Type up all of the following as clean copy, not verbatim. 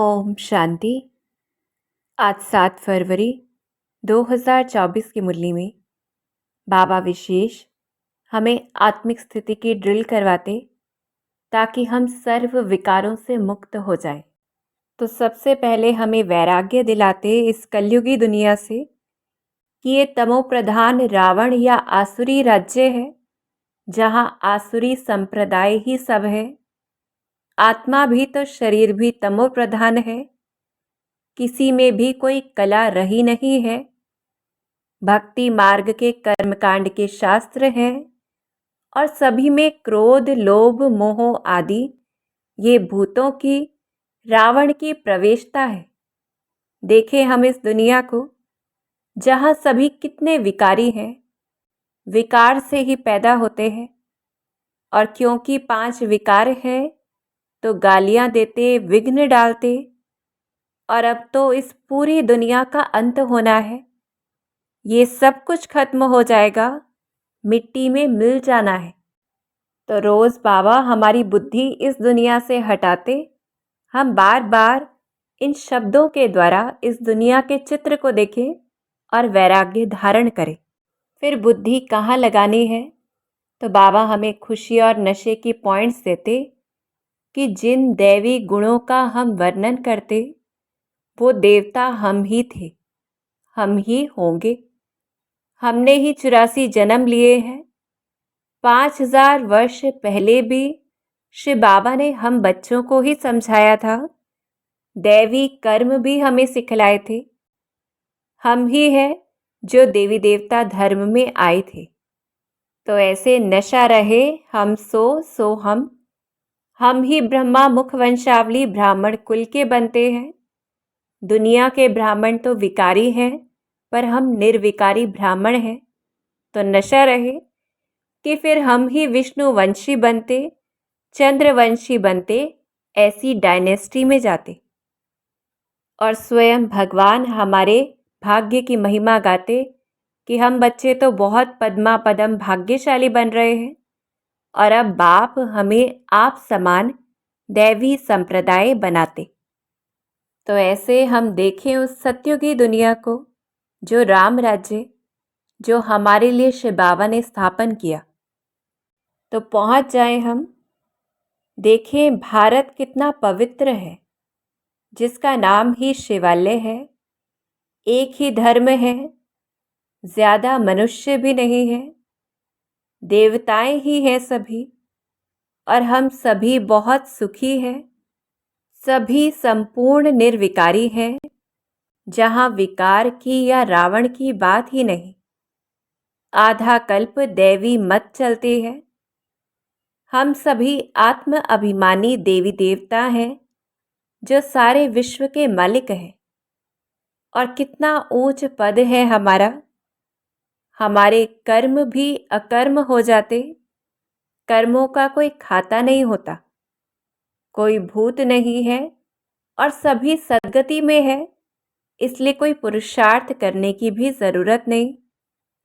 ओम शांति। आज 7 फरवरी 2024 की मुरली में बाबा विशेष हमें आत्मिक स्थिति की ड्रिल करवाते ताकि हम सर्व विकारों से मुक्त हो जाएं। तो सबसे पहले हमें वैराग्य दिलाते इस कलयुगी दुनिया से कि ये तमो प्रधान रावण या आसुरी राज्य है, जहां आसुरी संप्रदाय ही सब है। आत्मा भी तो शरीर भी तमो प्रधान है, किसी में भी कोई कला रही नहीं है। भक्ति मार्ग के कर्मकांड के शास्त्र हैं और सभी में क्रोध लोभ मोह आदि ये भूतों की रावण की प्रवेशता है। देखें हम इस दुनिया को, जहाँ सभी कितने विकारी हैं, विकार से ही पैदा होते हैं। और क्योंकि 5 विकार हैं तो गालियाँ देते, विघ्न डालते। और अब तो इस पूरी दुनिया का अंत होना है, ये सब कुछ खत्म हो जाएगा, मिट्टी में मिल जाना है। तो रोज़ बाबा हमारी बुद्धि इस दुनिया से हटाते, हम बार बार इन शब्दों के द्वारा इस दुनिया के चित्र को देखें और वैराग्य धारण करें। फिर बुद्धि कहाँ लगानी है, तो बाबा हमें खुशी और नशे की पॉइंट्स देते कि जिन दैवी गुणों का हम वर्णन करते वो देवता हम ही थे, हम ही होंगे। हमने ही 84 जन्म लिए हैं। 5000 वर्ष पहले भी श्री बाबा ने हम बच्चों को ही समझाया था, दैवी कर्म भी हमें सिखलाए थे। हम ही हैं जो देवी देवता धर्म में आए थे। तो ऐसे नशा रहे हम सो हम ही ब्रह्मा मुख वंशावली ब्राह्मण कुल के बनते हैं। दुनिया के ब्राह्मण तो विकारी हैं, पर हम निर्विकारी ब्राह्मण हैं। तो नशा रहे कि फिर हम ही विष्णुवंशी बनते, चंद्रवंशी बनते, ऐसी डायनेस्टी में जाते और स्वयं भगवान हमारे भाग्य की महिमा गाते कि हम बच्चे तो बहुत पद्मा पदम भाग्यशाली बन रहे हैं और अब बाप हमें आप समान दैवी संप्रदाय बनाते। तो ऐसे हम देखें उस सत्युगी दुनिया को, जो राम राज्य, जो हमारे लिए शिव बाबा ने स्थापन किया। तो पहुंच जाए हम। देखें भारत कितना पवित्र है, जिसका नाम ही शिवालय है। एक ही धर्म है, ज़्यादा मनुष्य भी नहीं है, देवताएं ही हैं सभी। और हम सभी बहुत सुखी हैं, सभी संपूर्ण निर्विकारी हैं, जहाँ विकार की या रावण की बात ही नहीं। आधा कल्प दैवी मत चलती है। हम सभी आत्म अभिमानी देवी देवता हैं, जो सारे विश्व के मालिक हैं। और कितना ऊंच पद है हमारा। हमारे कर्म भी अकर्म हो जाते, कर्मों का कोई खाता नहीं होता, कोई भूत नहीं है और सभी सद्गति में है, इसलिए कोई पुरुषार्थ करने की भी ज़रूरत नहीं।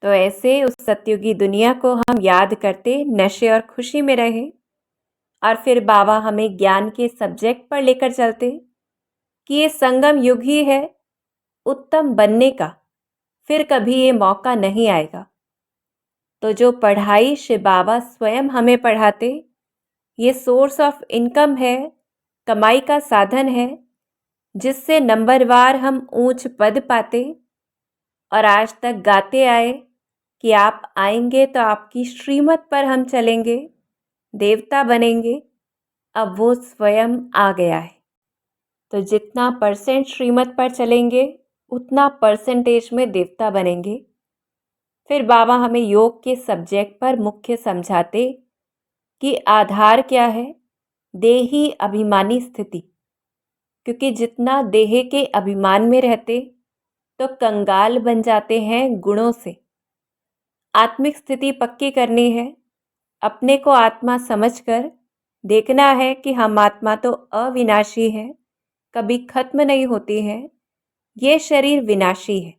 तो ऐसे उस सत्युगी दुनिया को हम याद करते, नशे और खुशी में रहें। और फिर बाबा हमें ज्ञान के सब्जेक्ट पर लेकर चलते कि ये संगम युग ही है उत्तम बनने का, फिर कभी ये मौका नहीं आएगा। तो जो पढ़ाई शिव बाबा स्वयं हमें पढ़ाते, ये सोर्स ऑफ इनकम है, कमाई का साधन है, जिससे नंबरवार हम ऊंच पद पाते। और आज तक गाते आए कि आप आएंगे तो आपकी श्रीमत पर हम चलेंगे, देवता बनेंगे। अब वो स्वयं आ गया है। तो जितना % श्रीमत पर चलेंगे, उतना परसेंटेज में देवता बनेंगे। फिर बाबा हमें योग के सब्जेक्ट पर मुख्य समझाते कि आधार क्या है, देही अभिमानी स्थिति। क्योंकि जितना देह के अभिमान में रहते तो कंगाल बन जाते हैं गुणों से। आत्मिक स्थिति पक्की करनी है, अपने को आत्मा समझकर देखना है कि हम आत्मा तो अविनाशी है, कभी खत्म नहीं होती है, ये शरीर विनाशी है।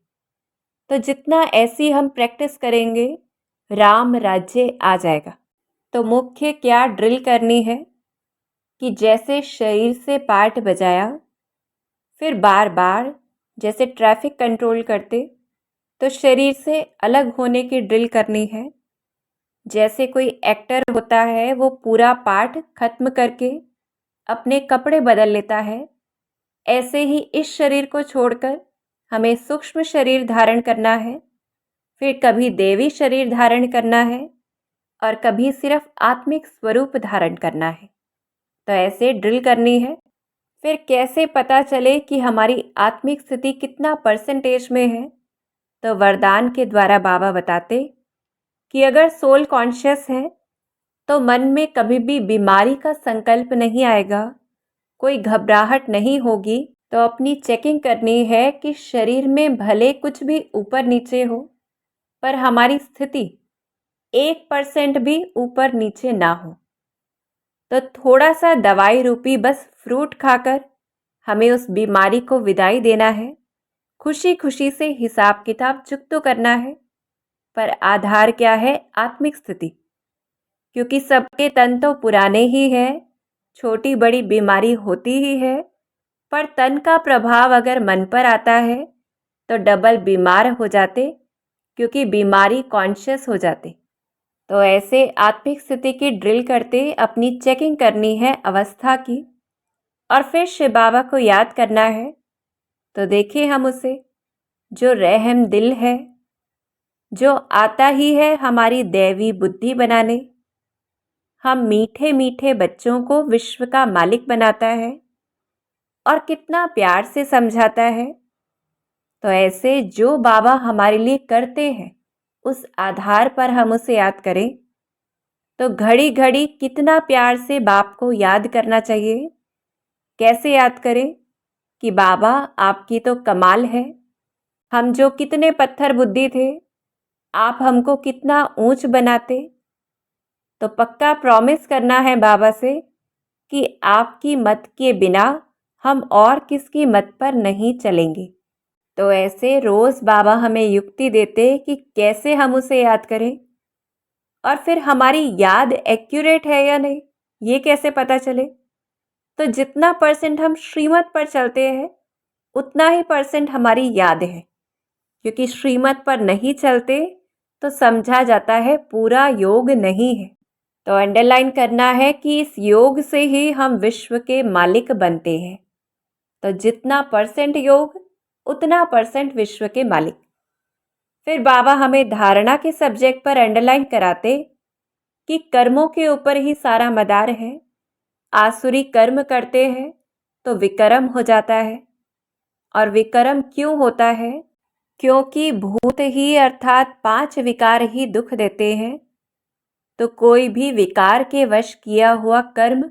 तो जितना ऐसी हम प्रैक्टिस करेंगे, राम राज्य आ जाएगा। तो मुख्य क्या ड्रिल करनी है कि जैसे शरीर से पार्ट बजाया, फिर बार बार जैसे ट्रैफिक कंट्रोल करते, तो शरीर से अलग होने की ड्रिल करनी है। जैसे कोई एक्टर होता है, वो पूरा पाठ खत्म करके अपने कपड़े बदल लेता है, ऐसे ही इस शरीर को छोड़कर हमें सूक्ष्म शरीर धारण करना है। फिर कभी देवी शरीर धारण करना है और कभी सिर्फ आत्मिक स्वरूप धारण करना है। तो ऐसे ड्रिल करनी है। फिर कैसे पता चले कि हमारी आत्मिक स्थिति कितना परसेंटेज में है? तो वरदान के द्वारा बाबा बताते कि अगर सोल कॉन्शियस है तो मन में कभी भी बीमारी का संकल्प नहीं आएगा, कोई घबराहट नहीं होगी। तो अपनी चेकिंग करनी है कि शरीर में भले कुछ भी ऊपर नीचे हो, पर हमारी स्थिति 1% भी ऊपर नीचे ना हो। तो थोड़ा सा दवाई रूपी बस फ्रूट खाकर हमें उस बीमारी को विदाई देना है। खुशी खुशी से हिसाब किताब चुकतो करना है, पर आधार क्या है? आत्मिक स्थिति। क्योंकि सबके तन तो पुराने ही हैं, छोटी बड़ी बीमारी होती ही है, पर तन का प्रभाव अगर मन पर आता है तो डबल बीमार हो जाते, क्योंकि बीमारी कॉन्शियस हो जाते। तो ऐसे आत्मिक स्थिति की ड्रिल करते अपनी चेकिंग करनी है अवस्था की, और फिर शिव बाबा को याद करना है। तो देखें हम उसे, जो रहम दिल है, जो आता ही है हमारी दैवी बुद्धि बनाने। हम मीठे मीठे बच्चों को विश्व का मालिक बनाता है और कितना प्यार से समझाता है। तो ऐसे जो बाबा हमारे लिए करते हैं, उस आधार पर हम उसे याद करें। तो घड़ी घड़ी कितना प्यार से बाप को याद करना चाहिए। कैसे याद करें कि बाबा आपकी तो कमाल है, हम जो कितने पत्थर बुद्धि थे, आप हमको कितना ऊंच बनाते। तो पक्का प्रॉमिस करना है बाबा से कि आपकी मत के बिना हम और किसकी मत पर नहीं चलेंगे। तो ऐसे रोज़ बाबा हमें युक्ति देते कि कैसे हम उसे याद करें, और फिर हमारी याद एक्यूरेट है या नहीं, ये कैसे पता चले। तो जितना परसेंट हम श्रीमत पर चलते हैं, उतना ही परसेंट हमारी याद है। क्योंकि श्रीमत पर नहीं चलते तो समझा जाता है पूरा योग नहीं है। तो अंडरलाइन करना है कि इस योग से ही हम विश्व के मालिक बनते हैं। तो जितना परसेंट योग, उतना परसेंट विश्व के मालिक। फिर बाबा हमें धारणा के सब्जेक्ट पर अंडरलाइन कराते कि कर्मों के ऊपर ही सारा मदार है। आसुरी कर्म करते हैं तो विकर्म हो जाता है। और विकर्म क्यों होता है? क्योंकि भूत ही अर्थात 5 विकार ही दुख देते हैं। तो कोई भी विकार के वश किया हुआ कर्म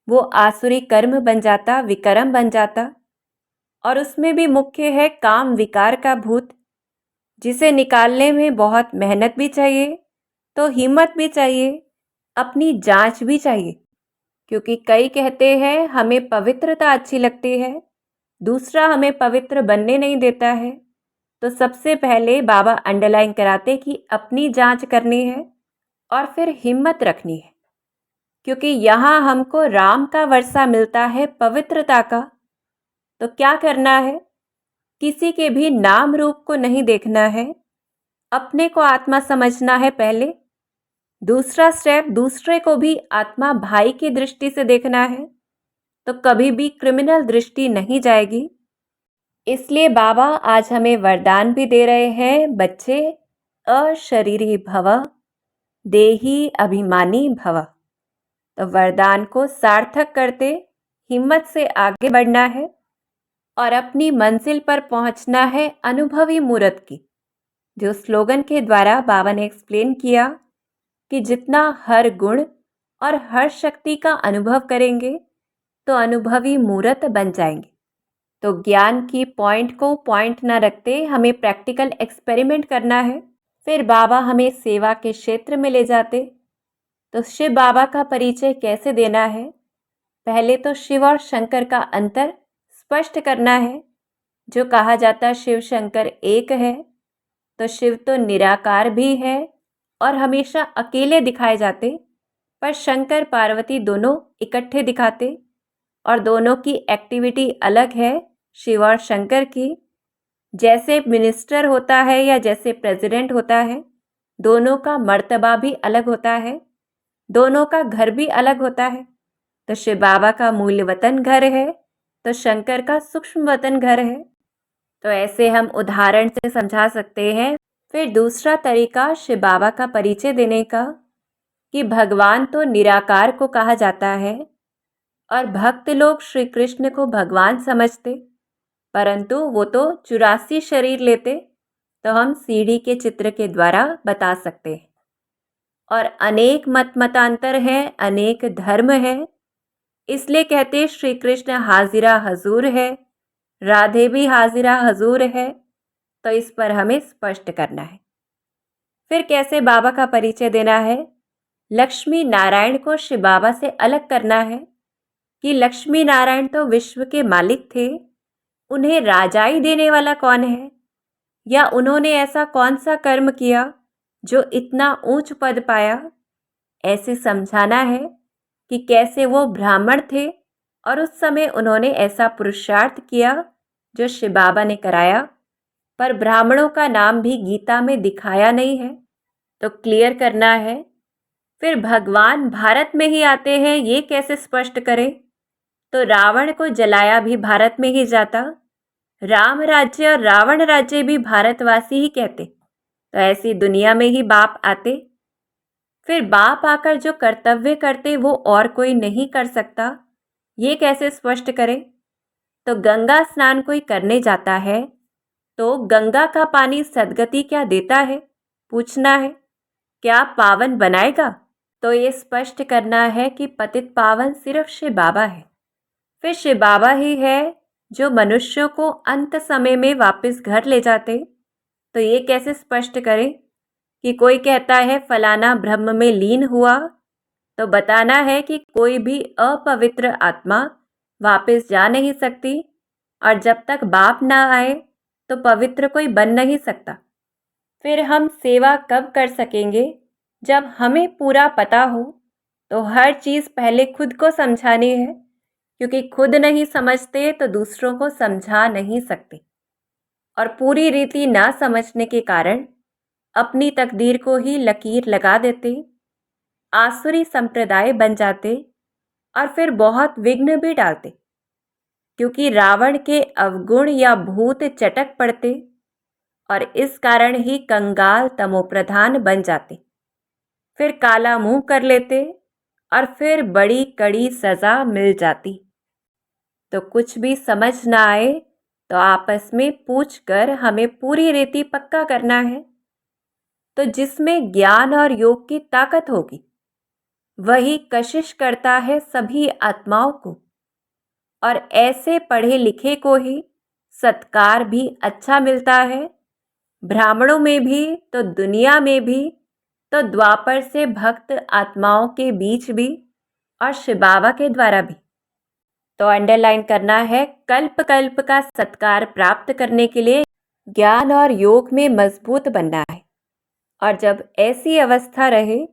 वो आसुरी कर्म बन जाता, विकर्म बन जाता। और उसमें भी मुख्य है काम विकार का भूत, जिसे निकालने में बहुत मेहनत भी चाहिए, तो हिम्मत भी चाहिए, अपनी जांच भी चाहिए। क्योंकि कई कहते हैं हमें पवित्रता अच्छी लगती है, दूसरा हमें पवित्र बनने नहीं देता है। तो सबसे पहले बाबा अंडरलाइन कराते कि अपनी जांच करनी है और फिर हिम्मत रखनी है। क्योंकि यहाँ हमको राम का वर्षा मिलता है, पवित्रता का। तो क्या करना है? किसी के भी नाम रूप को नहीं देखना है, अपने को आत्मा समझना है पहले। दूसरा स्टेप, दूसरे को भी आत्मा भाई की दृष्टि से देखना है, तो कभी भी क्रिमिनल दृष्टि नहीं जाएगी। इसलिए बाबा आज हमें वरदान भी दे रहे हैं, बच्चे अशरीरी भव, देही अभिमानी भव। तो वरदान को सार्थक करते हिम्मत से आगे बढ़ना है और अपनी मंजिल पर पहुंचना है अनुभवी मूर्त की। जो स्लोगन के द्वारा बाबा ने एक्सप्लेन किया कि जितना हर गुण और हर शक्ति का अनुभव करेंगे तो अनुभवी मूर्त बन जाएंगे। तो ज्ञान की पॉइंट को पॉइंट ना रखते हमें प्रैक्टिकल एक्सपेरिमेंट करना है। फिर बाबा हमें सेवा के क्षेत्र में ले जाते। तो शिव बाबा का परिचय कैसे देना है? पहले तो शिव और शंकर का अंतर स्पष्ट करना है। जो कहा जाता शिव शंकर एक है, तो शिव तो निराकार भी है और हमेशा अकेले दिखाए जाते, पर शंकर पार्वती दोनों इकट्ठे दिखाते और दोनों की एक्टिविटी अलग है, शिव और शंकर की, जैसे मिनिस्टर होता है या जैसे प्रेसिडेंट होता है, दोनों का मर्तबा भी अलग होता है, दोनों का घर भी अलग होता है। तो शिव बाबा का मूल वतन घर है, तो शंकर का सूक्ष्म वतन घर है। तो ऐसे हम उदाहरण से समझा सकते हैं। फिर दूसरा तरीका शिव बाबा का परिचय देने का, कि भगवान तो निराकार को कहा जाता है और भक्त लोग श्री कृष्ण को भगवान समझते, परंतु वो तो 84 शरीर लेते। तो हम सीढ़ी के चित्र के द्वारा बता सकते हैं। और अनेक मतांतर हैं, अनेक धर्म हैं, इसलिए कहते श्री कृष्ण हाजिरा हजूर है, राधे भी हाजिरा हजूर है। तो इस पर हमें स्पष्ट करना है। फिर कैसे बाबा का परिचय देना है? लक्ष्मी नारायण को शिव बाबा से अलग करना है कि लक्ष्मी नारायण तो विश्व के मालिक थे, उन्हें राजाई देने वाला कौन है, या उन्होंने ऐसा कौन सा कर्म किया जो इतना ऊंच पद पाया। ऐसे समझाना है कि कैसे वो ब्राह्मण थे और उस समय उन्होंने ऐसा पुरुषार्थ किया जो शिव बाबा ने कराया, पर ब्राह्मणों का नाम भी गीता में दिखाया नहीं है। तो क्लियर करना है। फिर भगवान भारत में ही आते हैं, ये कैसे स्पष्ट करें? तो रावण को जलाया भी भारत में ही जाता, राम राज्य और रावण राज्य भी भारतवासी ही कहते। तो ऐसी दुनिया में ही बाप आते। फिर बाप आकर जो कर्तव्य करते वो और कोई नहीं कर सकता, ये कैसे स्पष्ट करें? तो गंगा स्नान कोई करने जाता है तो गंगा का पानी सद्गति क्या देता है, पूछना है, क्या पावन बनाएगा? तो ये स्पष्ट करना है कि पतित पावन सिर्फ शिव बाबा है। फिर शिव बाबा ही है जो मनुष्यों को अंत समय में वापस घर ले जाते। तो ये कैसे स्पष्ट करें कि कोई कहता है फलाना ब्रह्म में लीन हुआ, तो बताना है कि कोई भी अपवित्र आत्मा वापस जा नहीं सकती, और जब तक बाप ना आए तो पवित्र कोई बन नहीं सकता। फिर हम सेवा कब कर सकेंगे? जब हमें पूरा पता हो। तो हर चीज़ पहले खुद को समझानी है, क्योंकि खुद नहीं समझते तो दूसरों को समझा नहीं सकते, और पूरी रीति ना समझने के कारण अपनी तकदीर को ही लकीर लगा देते, आसुरी संप्रदाय बन जाते और फिर बहुत विघ्न भी डालते, क्योंकि रावण के अवगुण या भूत चटक पड़ते और इस कारण ही कंगाल तमोप्रधान बन जाते, फिर काला मुंह कर लेते और फिर बड़ी कड़ी सजा मिल जाती। तो कुछ भी समझ ना आए तो आपस में पूछ कर हमें पूरी रीति पक्का करना है। तो जिसमें ज्ञान और योग की ताकत होगी वही कशिश करता है सभी आत्माओं को, और ऐसे पढ़े लिखे को ही सत्कार भी अच्छा मिलता है, ब्राह्मणों में भी तो दुनिया में भी, तो द्वापर से भक्त आत्माओं के बीच भी, और शिव बाबा के द्वारा भी। तो अंडरलाइन करना है, कल्प कल्प का सत्कार प्राप्त करने के लिए ज्ञान और योग में मजबूत बनना है। और जब ऐसी अवस्था रहे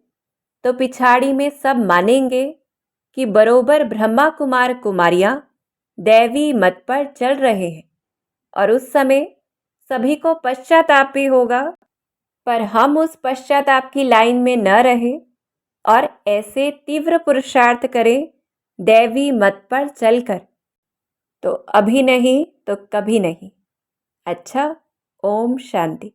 तो पिछाड़ी में सब मानेंगे कि बरोबर ब्रह्मा कुमार कुमारियां दैवी मत पर चल रहे हैं, और उस समय सभी को पश्चाताप भी होगा, पर हम उस पश्चाताप की लाइन में न रहे और ऐसे तीव्र पुरुषार्थ करें दैवी मत पर चलकर। तो अभी नहीं तो कभी नहीं। अच्छा, ओम शांति।